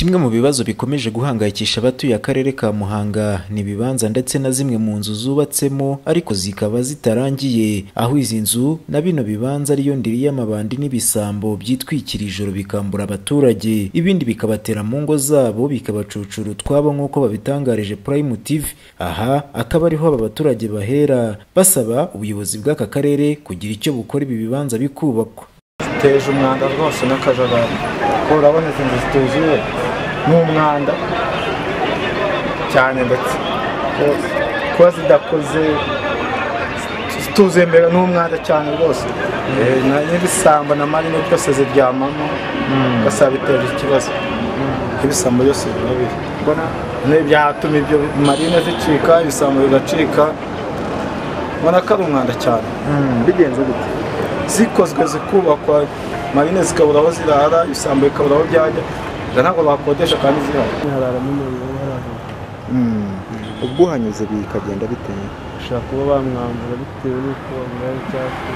Kimwe mu bibazo bikomeje guhangayikisha abatuye akarere ka Muhanga ni ibibanza ndetse na zimwe mu nzu zubatsemo ariko zikaba zitarangiye, aho izi nzu na bino bibanza ariyo ndiri y'amabandi n'ibisambo byitwikira ijoro bikambura abaturage, ibindi bikabatera mu ngo zabo bikabacucura utwabo nk'uko babitangarije Prime TV. Aha akaba ariho aba baturage bahera basaba ubuyobozi bw'aka karere kugira icyo bukora ibi bibanza bikubakwa. Teje umwanda rwose n'akajagari, ko urabona izi nzu zituzuye n'umwanda cyane, ndetse kuba zidakoze zituzuye mbere n'umwanda cyane rwose, n'ibisambo na marine byose ziryamamo, ugasaba biteje ikibazo. Ibisambo byose birabiri byatuma ibyo marine zicika, ibisambo bigacika, ubona ko ari umwanda cyane. Bigenze gute? Zikozwe zikubakwa, marine zikabura aho zirara, ibisambo bikabura aho byajya, ntabwo bakodesha kandi zihari. Ubwo uhanyuze bikagenda bitewe, ushaka kuba bamwambura bitewe n'uko bambaye icyatsi,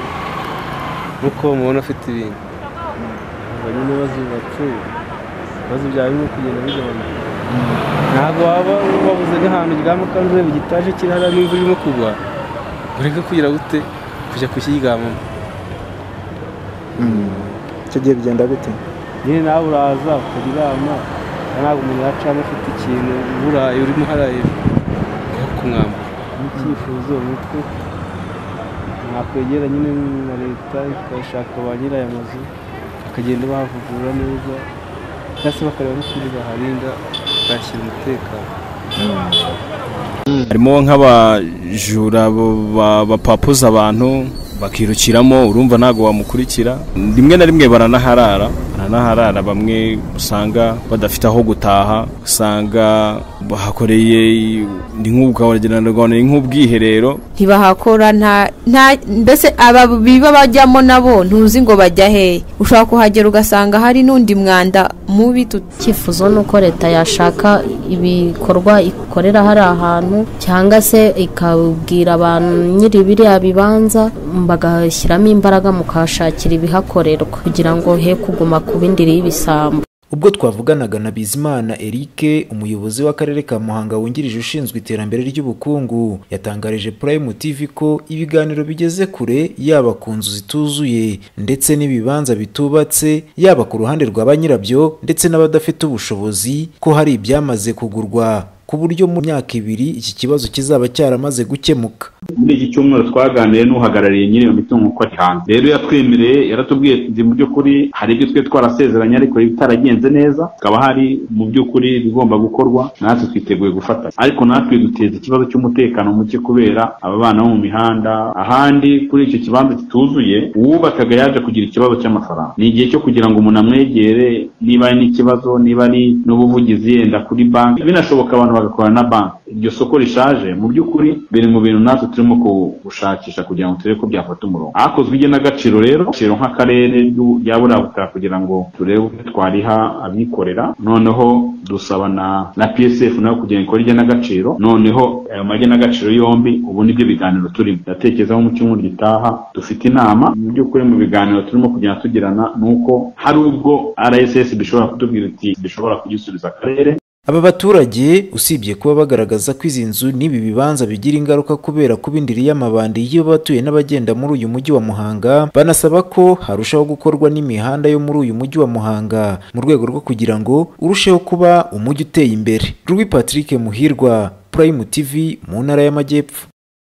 nuko mubona afite ibintu nyine bazubatse, ibibazo byawe bimwe kugenda bigabanuka. Ntabwo waba wabuze nk'ahantu uryama kandi ureba igitaje kiri hariya n'imvura irimo kugwa, ureke kugira gute kujya kukiryamamo. icyo gihe bigenda bite? Nyine nawe uraza ukaryama, ntabwo umuntu yacamo afite ikintu uburaye urimo haraye nko kumwambura. N'icyifuzo ni uko mwakwegera nyine na leta ikashaka ba nyiri aya mazu bakagenda bahavugurura neza, cyangwa se bakareba n'ukuri baharinda bakashyira umutekano. Harimo nk'abajura bapapuza abantu bakirukiramo, urumva ntago wamukurikira. Rimwe na rimwe baranaharara, bamwe usanga badafite aho gutaha, usanga bahakoreye nk'ubwiherero, ntibahakora mbese aba biba bajyamo nabo ntuzi ngo bajya hehe. Ushobora kuhagera ugasanga hari n'undi mwanda mubi. Icyifuzo ni uko leta yashaka ibikorwa ikorera hari ahantu, cyangwa se ikabwira abantu nyiri biriya bibanza bagashyiramo imbaraga mu kashakira ibihakorerwa kugira ngo he kuguma ku bindiri y'ibisambo. Ubwo twavuganaga na Bizimana Eric, umuyobozi w'akarere ka Muhanga wungirije ushinzwe iterambere ry'ubukungu, yatangarije Prime TV ko ibiganiro bigeze kure, yaba ku nzu zituzuye ndetse n'ibibanza bitubatse, yaba ku ruhande rwa ba nyirabyo ndetse n'abadafite ubushobozi, ko hari ibyamaze kugurwa ku buryo mu myaka 2 iki kibazo kizaba cyaramaze gukemuka. Muri iki cyumweru twaganiriye n'uhagarariye nyiri imitungo ko ari hanze, rero yatwemereye, yaratubwiye ati mu by'ukuri hari ibyo twe twarasezeranye ariko bitaragenze neza, akaba hari mu by'ukuri bigomba gukorwa, natwe twiteguye gufata. Ariko natwe duteza ikibazo cy'umutekano muke kubera aba bana bo mu mihanda. Ahandi kuri icyo kibanza kituzuye, uwubakaga yaje kugira ikibazo cy'amafaranga. Ni igihe cyo kugira ngo umuntu amwegere, niba ari n'ikibazo, niba ari n'ubuvugizi yenda kuri banki, binashoboka abantu bagakorana na banki. Iryo soko rishaje mu by'ukuri biri mu bintu natwe turimo gushakisha kugira ngo turebe ko byafata umurongo. Hakozwe igenagaciro rero, nk'akarere ryabura butaka kugira ngo turebe uko twariha abikorera, noneho dusaba na PSF nayo kugira ngo ikore igenagaciro. Noneho ayo magenagaciro yombi ubu nibyo biganiro turimo. Ndatekerezaho mu cyumweru gitaha dufite inama. Mu by'ukuri mu biganiro turimo kugenda tugirana nuko hari ubwo RSS bishobora kutubwira iti bishobora kugisubiza akarere. Aba baturage usibye kuba bagaragaza ko izi nzu n'ibi bibanza bigira ingaruka kubera kuba indiri y'amabandi iyo batuye n'abagenda muri uyu mujyi wa Muhanga, banasaba ko harushaho gukorwa n'imihanda yo muri uyu mujyi wa Muhanga mu rwego rwo kugira ngo urusheho kuba umujyi uteye imbere. Louis Patrick Muhirwa, Prime TV, mu ntara y'Amajyepfo.